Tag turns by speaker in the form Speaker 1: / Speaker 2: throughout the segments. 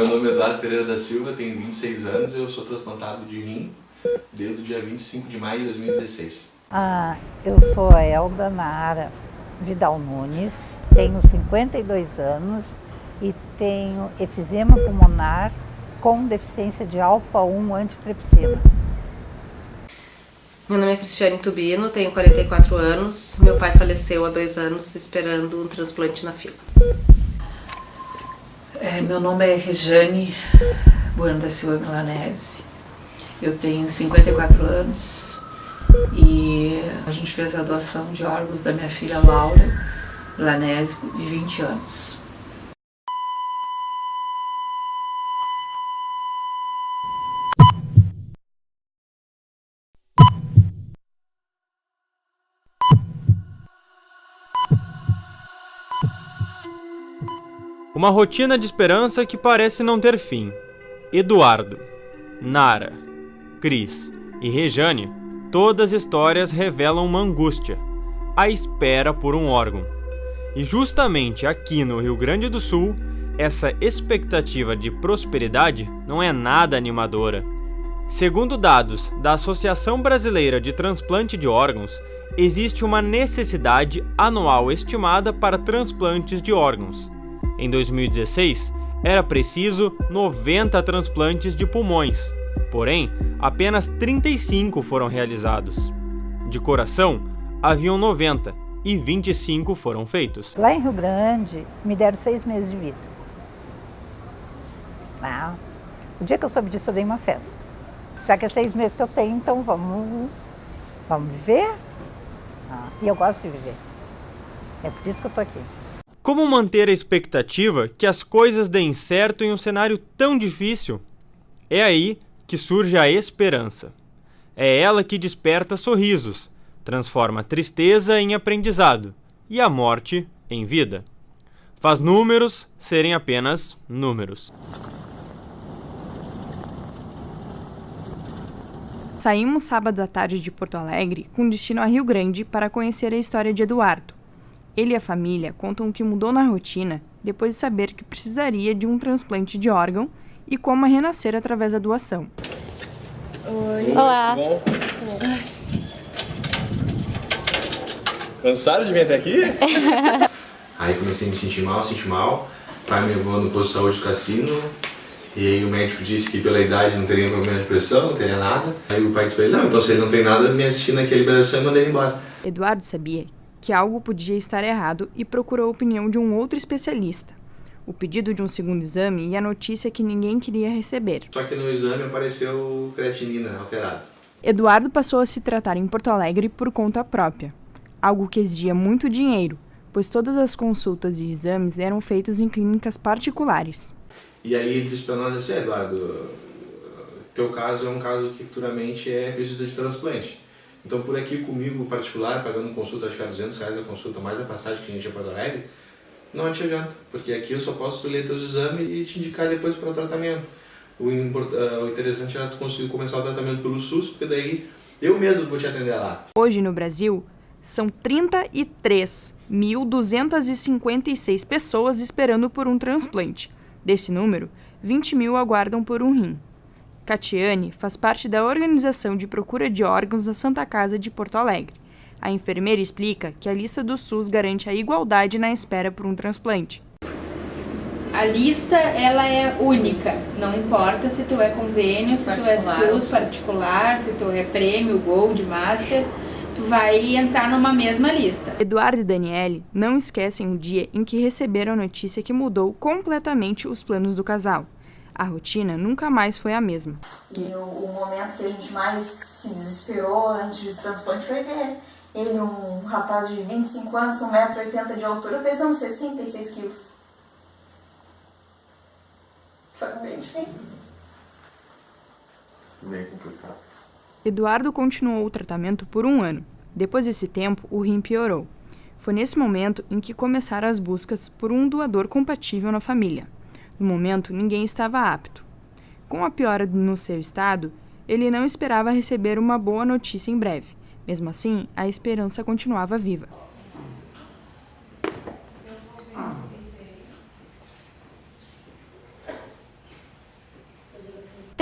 Speaker 1: Meu nome é Eduardo Pereira da Silva, tenho 26 anos e eu sou transplantado de rim desde o dia 25 de maio de 2016.
Speaker 2: Eu sou a Elda Nara Vidal Nunes, tenho 52 anos e tenho efizema pulmonar com deficiência de alfa-1 antitripsina.
Speaker 3: Meu nome é Cristiane Tubino, tenho 44 anos. Meu pai faleceu há 2 anos esperando um transplante na fila.
Speaker 4: Meu nome é Rejane Bueno da Silva Milanese. Eu tenho 54 anos e a gente fez a doação de órgãos da minha filha Laura Milanese, de 20 anos.
Speaker 5: Uma rotina de esperança que parece não ter fim. Eduardo, Nara, Cris e Rejane, todas histórias revelam uma angústia, a espera por um órgão. E justamente aqui no Rio Grande do Sul, essa expectativa de prosperidade não é nada animadora. Segundo dados da Associação Brasileira de Transplante de Órgãos, existe uma necessidade anual estimada para transplantes de órgãos. Em 2016, era preciso 90 transplantes de pulmões, porém, apenas 35 foram realizados. De coração, haviam 90 e 25 foram feitos.
Speaker 2: Lá em Rio Grande, me deram 6 meses de vida. O dia que eu soube disso, eu dei uma festa. Já que é 6 meses que eu tenho, então vamos viver? E eu gosto de viver. É por isso que eu estou aqui.
Speaker 5: Como manter a expectativa que as coisas deem certo em um cenário tão difícil? É aí que surge a esperança. É ela que desperta sorrisos, transforma tristeza em aprendizado e a morte em vida. Faz números serem apenas números.
Speaker 6: Saímos sábado à tarde de Porto Alegre com destino a Rio Grande para conhecer a história de Eduardo. Ele e a família contam o que mudou na rotina depois de saber que precisaria de um transplante de órgão e como renascer através da doação.
Speaker 7: Oi. Olá.
Speaker 1: Bom. Cansaram de vir até aqui? Aí comecei a me sentir mal. O pai me levou no posto de saúde do Cassino. E aí o médico disse que pela idade não teria problema de pressão, não teria nada. Aí o pai disse pra ele, não, então se ele não tem nada, me assistir naquela liberação e mandei ele embora.
Speaker 6: Eduardo sabia que algo podia estar errado e procurou a opinião de um outro especialista. O pedido de um segundo exame e a notícia que ninguém queria receber.
Speaker 1: Só que no exame apareceu creatinina alterada.
Speaker 6: Eduardo passou a se tratar em Porto Alegre por conta própria, algo que exigia muito dinheiro, pois todas as consultas e exames eram feitos em clínicas particulares.
Speaker 1: E aí ele disse pra nós assim, Eduardo, teu caso é um caso que futuramente precisa de transplante. Então por aqui comigo particular, pagando consulta, acho que é R$200 a consulta, mais a passagem que a gente ia para Porto Alegre, não adianta, porque aqui eu só posso ler teus exames e te indicar depois para o tratamento. O interessante é tu conseguir começar o tratamento pelo SUS, porque daí eu mesmo vou te atender lá.
Speaker 6: Hoje no Brasil, são 33.256 pessoas esperando por um transplante. Desse número, 20 mil aguardam por um rim. Catiane faz parte da organização de procura de órgãos da Santa Casa de Porto Alegre. A enfermeira explica que a lista do SUS garante a igualdade na espera por um transplante.
Speaker 7: A lista, ela é única, não importa se tu é convênio, se tu é SUS particular, se tu é prêmio, Gold, Master, tu vai entrar numa mesma lista.
Speaker 6: Eduardo e Daniele não esquecem o dia em que receberam a notícia que mudou completamente os planos do casal. A rotina nunca mais foi a mesma.
Speaker 8: E o momento que a gente mais se desesperou antes do transplante foi ver ele, um rapaz de 25 anos, com 1,80 m de altura, pesando 66 quilos. Foi bem difícil.
Speaker 1: Bem complicado.
Speaker 6: Eduardo continuou o tratamento por 1 ano. Depois desse tempo, o rim piorou. Foi nesse momento em que começaram as buscas por um doador compatível na família. No momento, ninguém estava apto. Com a piora no seu estado, ele não esperava receber uma boa notícia em breve. Mesmo assim, a esperança continuava viva.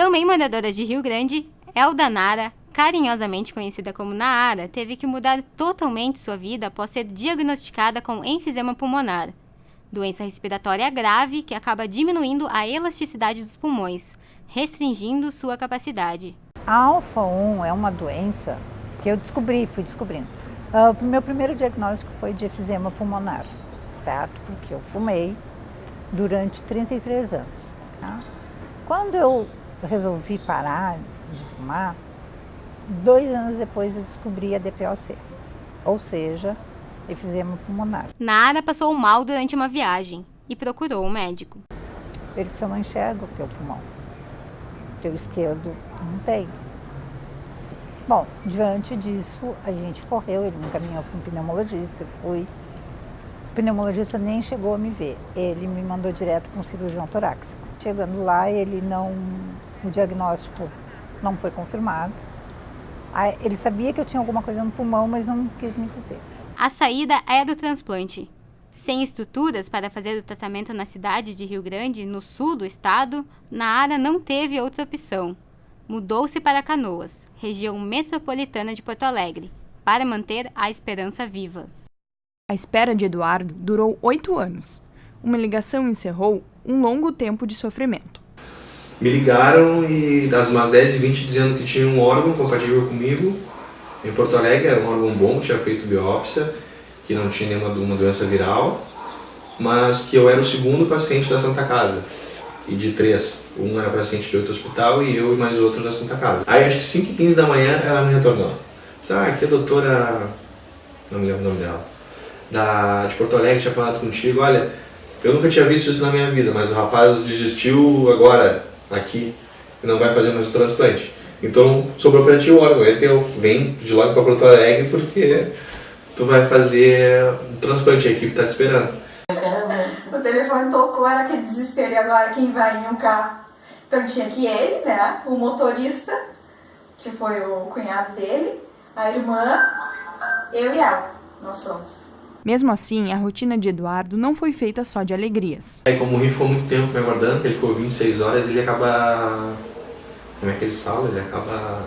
Speaker 9: Também moradora de Rio Grande, Elda Nara, carinhosamente conhecida como Naara, teve que mudar totalmente sua vida após ser diagnosticada com enfisema pulmonar, doença respiratória grave que acaba diminuindo a elasticidade dos pulmões, restringindo sua capacidade.
Speaker 2: A alfa-1 é uma doença que eu fui descobrindo. O meu primeiro diagnóstico foi de enfisema pulmonar, certo? Porque eu fumei durante 33 anos. Tá? Quando eu resolvi parar de fumar, 2 anos depois eu descobri a DPOC, ou seja, enfisema pulmonar.
Speaker 9: Naara passou mal durante uma viagem e procurou um médico.
Speaker 2: Ele disse: eu não enxergo o teu pulmão, o teu esquerdo não tem. Bom, diante disso, a gente correu, ele me encaminhou para um pneumologista, eu fui. O pneumologista nem chegou a me ver, ele me mandou direto para um cirurgião torácico. Chegando lá, o diagnóstico não foi confirmado. Ele sabia que eu tinha alguma coisa no pulmão, mas não quis me dizer.
Speaker 9: A saída era o transplante. Sem estruturas para fazer o tratamento na cidade de Rio Grande, no sul do estado, Naara não teve outra opção. Mudou-se para Canoas, região metropolitana de Porto Alegre, para manter a esperança viva.
Speaker 6: A espera de Eduardo durou 8 anos. Uma ligação encerrou um longo tempo de sofrimento.
Speaker 1: Me ligaram e das umas 10h20 dizendo que tinha um órgão compatível comigo em Porto Alegre, era um órgão bom, tinha feito biópsia, que não tinha nenhuma doença viral, mas que eu era o segundo paciente da Santa Casa, e de 3. Um era paciente de outro hospital e eu e mais outro da Santa Casa. Aí acho que 5h15 da manhã ela me retornou. Disse: aqui a doutora, não me lembro o nome dela, de Porto Alegre, tinha falado contigo. Olha, eu nunca tinha visto isso na minha vida, mas o rapaz desistiu agora, aqui, e não vai fazer mais o transplante. Então sobrou pra ti o órgão, é teu. Vem de logo pra Porto Alegre porque tu vai fazer o transplante, a equipe tá te esperando.
Speaker 8: O telefone tocou, era aquele desespero, e agora quem vai em um carro? Então tinha que ele, né, o motorista, que foi o cunhado dele, a irmã, eu e ela, nós fomos.
Speaker 6: Mesmo assim, a rotina de Eduardo não foi feita só de alegrias.
Speaker 1: Aí como o rim ficou muito tempo me aguardando, porque ele ficou 26 horas, ele acaba, como é que eles falam, ele acaba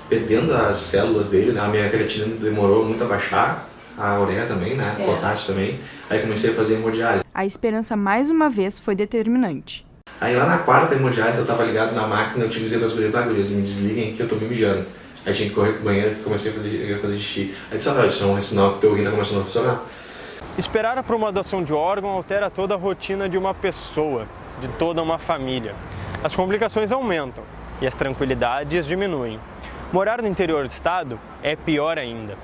Speaker 1: perdendo as células dele, né? A minha creatina demorou muito a baixar, a ureia também, né, potássio também, aí comecei a fazer hemodiálise.
Speaker 6: A esperança mais uma vez foi determinante.
Speaker 1: Aí lá na 4ª hemodiálise eu tava ligado na máquina, eu tinha que dizer para as gurias, me desliguem que eu tô me mijando. Aí tinha que correr pro banheiro e comecei a fazer xixi. Aí disse: isso é um sinal que o teu rim tá começando a funcionar.
Speaker 5: Esperar por uma doação de órgão altera toda a rotina de uma pessoa, de toda uma família. As complicações aumentam e as tranquilidades diminuem. Morar no interior do estado é pior ainda.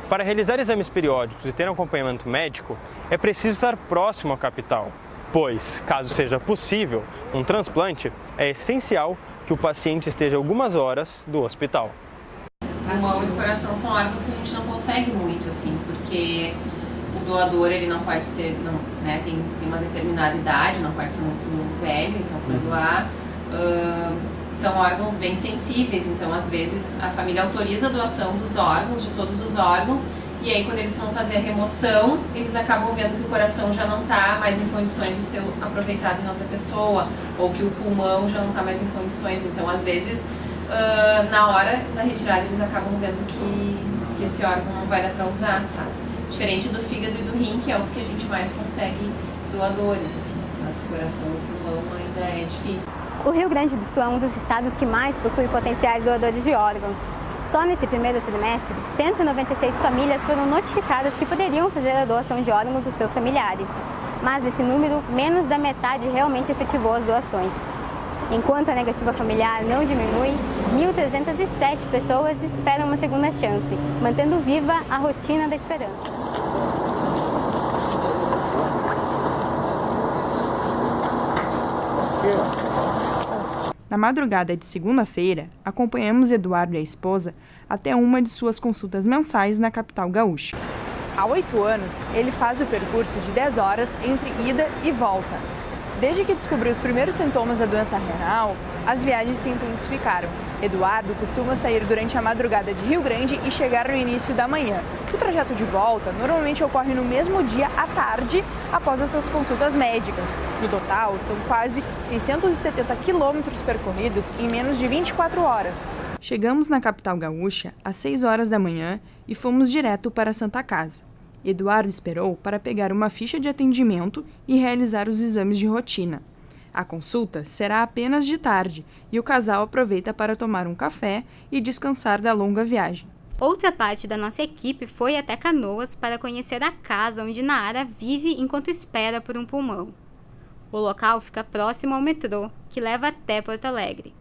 Speaker 5: Para realizar exames periódicos e ter um acompanhamento médico, é preciso estar próximo à capital, pois, caso seja possível, um transplante, é essencial que o paciente esteja algumas horas do hospital.
Speaker 3: O pulmão e o coração são órgãos que a gente não consegue muito, assim, porque o doador, ele não pode ser, não, né, tem uma determinada idade, não pode ser muito velho, então para doar. São órgãos bem sensíveis, então às vezes a família autoriza a doação dos órgãos, de todos os órgãos, e aí quando eles vão fazer a remoção, eles acabam vendo que o coração já não está mais em condições de ser aproveitado em outra pessoa, ou que o pulmão já não está mais em condições, então às vezes na hora da retirada eles acabam vendo que esse órgão não vai dar para usar, sabe? Diferente do fígado e do rim, que é os que a gente mais consegue doadores, assim, mas coração e pulmão ainda é difícil.
Speaker 9: O Rio Grande do Sul é um dos estados que mais possui potenciais doadores de órgãos. Só nesse primeiro trimestre, 196 famílias foram notificadas que poderiam fazer a doação de órgãos dos seus familiares. Mas desse número, menos da metade realmente efetivou as doações. Enquanto a negativa familiar não diminui, 1.307 pessoas esperam uma segunda chance, mantendo viva a rotina da esperança.
Speaker 6: Na madrugada de segunda-feira, acompanhamos Eduardo e a esposa até uma de suas consultas mensais na capital gaúcha. Há 8 anos, ele faz o percurso de 10 horas entre ida e volta. Desde que descobriu os primeiros sintomas da doença renal, as viagens se intensificaram. Eduardo costuma sair durante a madrugada de Rio Grande e chegar no início da manhã. O trajeto de volta normalmente ocorre no mesmo dia à tarde, após as suas consultas médicas. No total, são quase 670 quilômetros percorridos em menos de 24 horas. Chegamos na capital gaúcha às 6 horas da manhã e fomos direto para a Santa Casa. Eduardo esperou para pegar uma ficha de atendimento e realizar os exames de rotina. A consulta será apenas de tarde e o casal aproveita para tomar um café e descansar da longa viagem.
Speaker 9: Outra parte da nossa equipe foi até Canoas para conhecer a casa onde Nara vive enquanto espera por um pulmão. O local fica próximo ao metrô, que leva até Porto Alegre.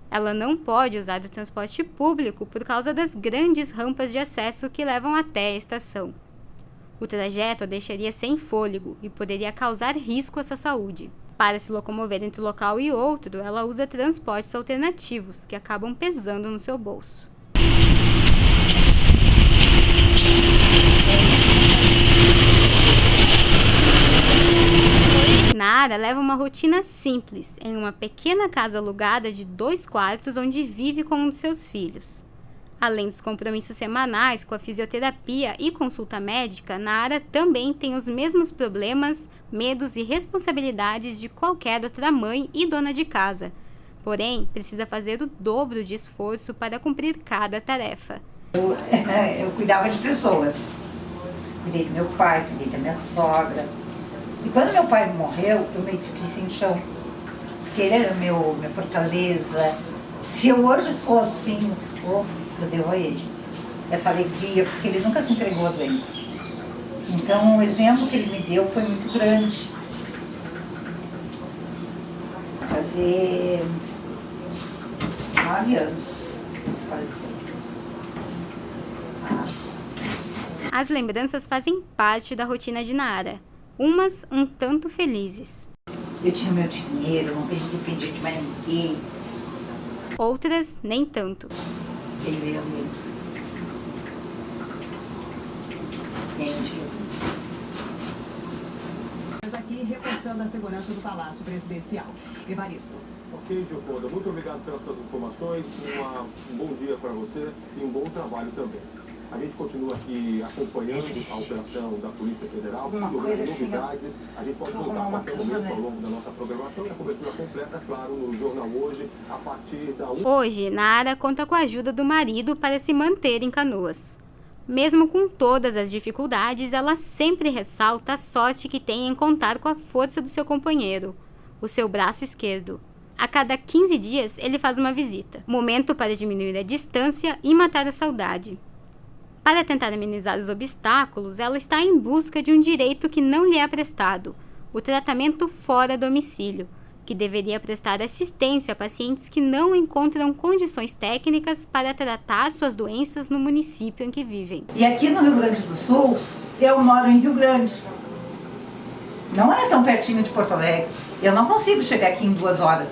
Speaker 9: Ela não pode usar o transporte público por causa das grandes rampas de acesso que levam até a estação. O trajeto a deixaria sem fôlego e poderia causar risco à sua saúde. Para se locomover entre um local e outro, ela usa transportes alternativos que acabam pesando no seu bolso. Nara leva uma rotina simples, em uma pequena casa alugada de 2 quartos onde vive com um de seus filhos. Além dos compromissos semanais com a fisioterapia e consulta médica, Nara também tem os mesmos problemas, medos e responsabilidades de qualquer outra mãe e dona de casa. Porém, precisa fazer o dobro de esforço para cumprir cada tarefa.
Speaker 2: Eu cuidava de pessoas. Cuidei do meu pai, cuidei da minha sogra. E quando meu pai morreu, eu meio que fiquei sem chão. Porque ele era minha fortaleza. Se eu hoje sou assim, eu devo a ele essa alegria, porque ele nunca se entregou à doença. Então, o exemplo que ele me deu foi muito grande. Fazer 9 anos.
Speaker 9: As lembranças fazem parte da rotina de Nara, umas um tanto felizes.
Speaker 2: Eu tinha meu dinheiro, não dependia de mais ninguém.
Speaker 9: Outras, nem tanto.
Speaker 2: Ele veio mesmo.
Speaker 10: Aqui reforçando a segurança do Palácio Presidencial. Evaristo.
Speaker 11: Ok, Gilfonda, muito obrigado pelas suas informações, um bom dia para você e um bom trabalho também. A gente continua aqui acompanhando a operação da Polícia Federal, novidades, a gente pode voltar a qualquer momento ao longo da nossa programação e a cobertura completa, claro, no Jornal Hoje, a partir da...
Speaker 9: Hoje, Nara conta com a ajuda do marido para se manter em Canoas. Mesmo com todas as dificuldades, ela sempre ressalta a sorte que tem em contar com a força do seu companheiro, o seu braço esquerdo. A cada 15 dias, ele faz uma visita, momento para diminuir a distância e matar a saudade. Para tentar amenizar os obstáculos, ela está em busca de um direito que não lhe é prestado, o tratamento fora domicílio, que deveria prestar assistência a pacientes que não encontram condições técnicas para tratar suas doenças no município em que vivem.
Speaker 2: E aqui no Rio Grande do Sul, eu moro em Rio Grande. Não é tão pertinho de Porto Alegre. Eu não consigo chegar aqui em 2 horas.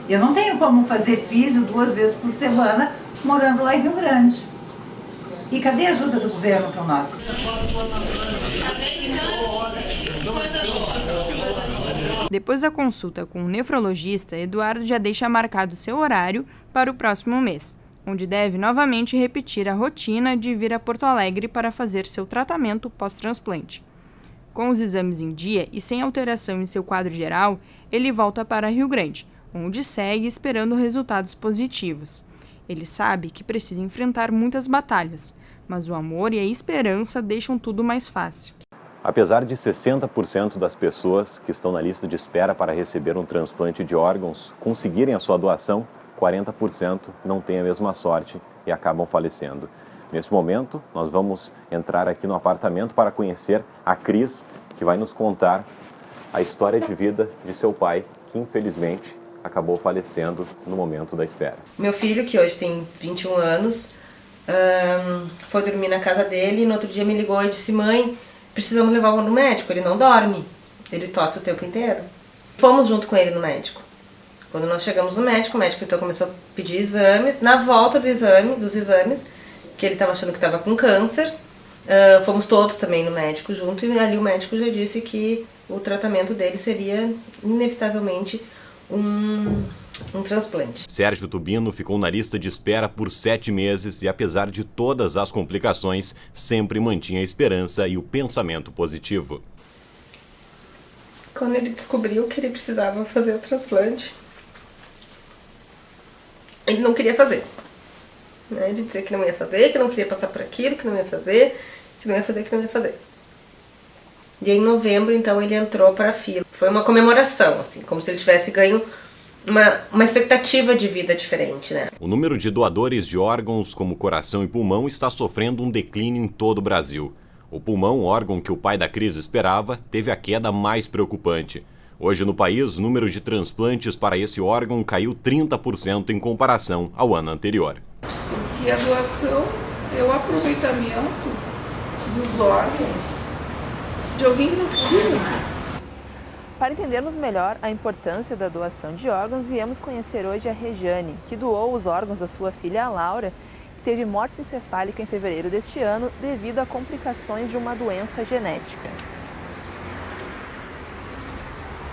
Speaker 2: Eu não tenho como fazer físio 2 vezes por semana morando lá em Rio Grande. E cadê a ajuda do governo para nós?
Speaker 6: Depois da consulta com o nefrologista, Eduardo já deixa marcado seu horário para o próximo mês, onde deve novamente repetir a rotina de vir a Porto Alegre para fazer seu tratamento pós-transplante. Com os exames em dia e sem alteração em seu quadro geral, ele volta para Rio Grande, onde segue esperando resultados positivos. Ele sabe que precisa enfrentar muitas batalhas, mas o amor e a esperança deixam tudo mais fácil.
Speaker 12: Apesar de 60% das pessoas que estão na lista de espera para receber um transplante de órgãos conseguirem a sua doação, 40% não têm a mesma sorte e acabam falecendo. Neste momento, nós vamos entrar aqui no apartamento para conhecer a Cris, que vai nos contar a história de vida de seu pai, que infelizmente acabou falecendo no momento da espera.
Speaker 13: Meu filho, que hoje tem 21 anos, foi dormir na casa dele e no outro dia me ligou e disse: mãe, precisamos levar no médico, ele não dorme, ele tosse o tempo inteiro. Fomos junto com ele no médico. Quando nós chegamos no médico, o médico então começou a pedir exames. Na volta dos exames, que ele estava achando que estava com câncer, fomos todos também no médico junto, e ali o médico já disse que o tratamento dele seria inevitavelmente um transplante.
Speaker 12: Sérgio Tubino ficou na lista de espera por 7 meses e, apesar de todas as complicações, sempre mantinha a esperança e o pensamento positivo.
Speaker 13: Quando ele descobriu que ele precisava fazer o transplante, ele não queria fazer. Ele dizia que não ia fazer, que não queria passar por aquilo, que não ia fazer, que não ia fazer, que não ia fazer. E em novembro, então, ele entrou para a fila. Foi uma comemoração, assim, como se ele tivesse ganho uma expectativa de vida diferente, né?
Speaker 12: O número de doadores de órgãos como coração e pulmão está sofrendo um declínio em todo o Brasil. O pulmão, órgão que o pai da Cris esperava, teve a queda mais preocupante. Hoje no país, o número de transplantes para esse órgão caiu 30% em comparação ao ano anterior.
Speaker 14: Porque a doação é o aproveitamento dos órgãos de alguém que não precisa mais.
Speaker 6: Para entendermos melhor a importância da doação de órgãos, viemos conhecer hoje a Rejane, que doou os órgãos da sua filha Laura, que teve morte encefálica em fevereiro deste ano devido a complicações de uma doença genética.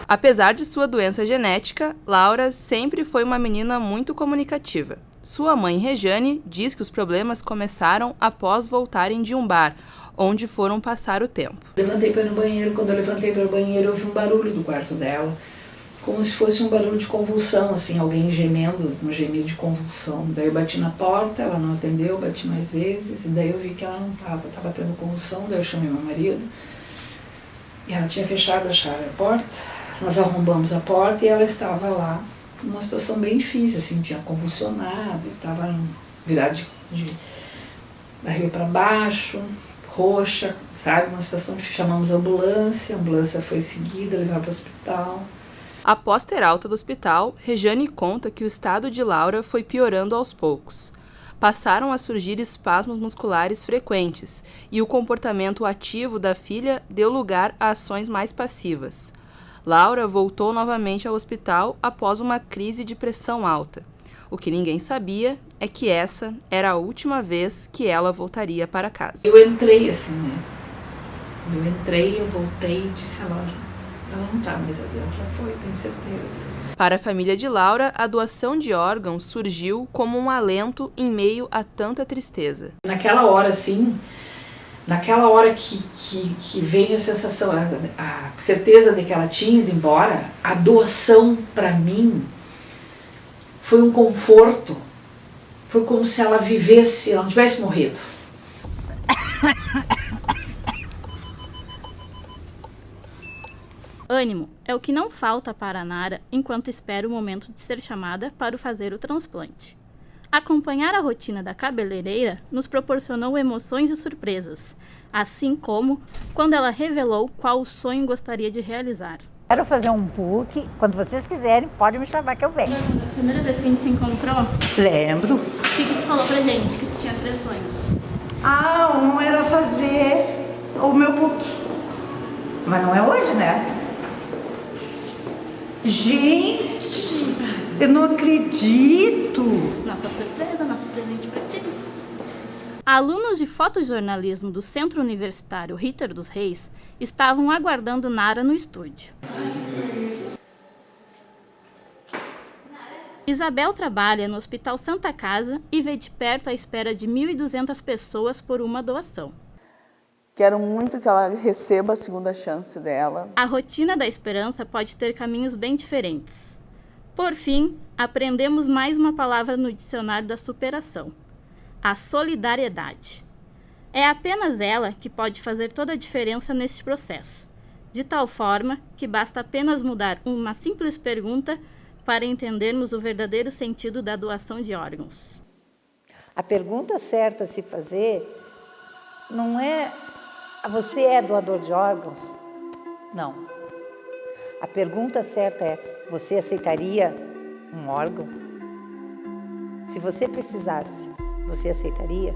Speaker 6: Apesar de sua doença genética, Laura sempre foi uma menina muito comunicativa. Sua mãe, Rejane, diz que os problemas começaram após voltarem de um bar, onde foram passar o tempo.
Speaker 4: Levantei para ir no banheiro, quando eu levantei para o banheiro eu ouvi um barulho do quarto dela, como se fosse um barulho de convulsão, assim, alguém gemendo, um gemido de convulsão. Daí eu bati na porta, ela não atendeu, bati mais vezes, e daí eu vi que ela não estava tendo convulsão, daí eu chamei meu marido, e ela tinha fechado a chave a porta, nós arrombamos a porta e ela estava lá, numa situação bem difícil, assim, tinha convulsionado, estava virada de barriga para baixo, roxa, sabe, uma situação que chamamos a ambulância foi seguida, levar para o hospital.
Speaker 6: Após ter alta do hospital, Rejane conta que o estado de Laura foi piorando aos poucos. Passaram a surgir espasmos musculares frequentes e o comportamento ativo da filha deu lugar a ações mais passivas. Laura voltou novamente ao hospital após uma crise de pressão alta. O que ninguém sabia é que essa era a última vez que ela voltaria para casa.
Speaker 4: Eu entrei assim, né? Eu voltei e disse a Laura, ela não está mais ali, ela já foi, tenho certeza.
Speaker 6: Para a família de Laura, a doação de órgãos surgiu como um alento em meio a tanta tristeza.
Speaker 4: Naquela hora, assim, que veio a sensação, a certeza de que ela tinha ido embora, a doação para mim foi um conforto, foi como se ela vivesse, ela não tivesse morrido.
Speaker 15: Ânimo é o que não falta para a Nara enquanto espera o momento de ser chamada para fazer o transplante. Acompanhar a rotina da cabeleireira nos proporcionou emoções e surpresas, assim como quando ela revelou qual sonho gostaria de realizar.
Speaker 2: Quero fazer um book, quando vocês quiserem, pode me chamar que eu venho.
Speaker 15: A primeira vez que a gente se encontrou,
Speaker 2: Lembro.
Speaker 15: o que tu falou pra gente? Que tu tinha 3 sonhos.
Speaker 2: Um era fazer o meu book. Mas não é hoje, né? Gente, eu não acredito.
Speaker 15: Nossa surpresa, nosso presente pra ti. Alunos de fotojornalismo do Centro Universitário Ritter dos Reis estavam aguardando Nara no estúdio. Isabel trabalha no Hospital Santa Casa e vê de perto a espera de 1.200 pessoas por uma doação.
Speaker 16: Quero muito que ela receba a segunda chance dela.
Speaker 15: A rotina da esperança pode ter caminhos bem diferentes. Por fim, aprendemos mais uma palavra no dicionário da superação: a solidariedade. É apenas ela que pode fazer toda a diferença neste processo, de tal forma que basta apenas mudar uma simples pergunta para entendermos o verdadeiro sentido da doação de órgãos.
Speaker 2: A pergunta certa a se fazer não é: você é doador de órgãos? Não. A pergunta certa é: você aceitaria um órgão? Se você precisasse, você aceitaria?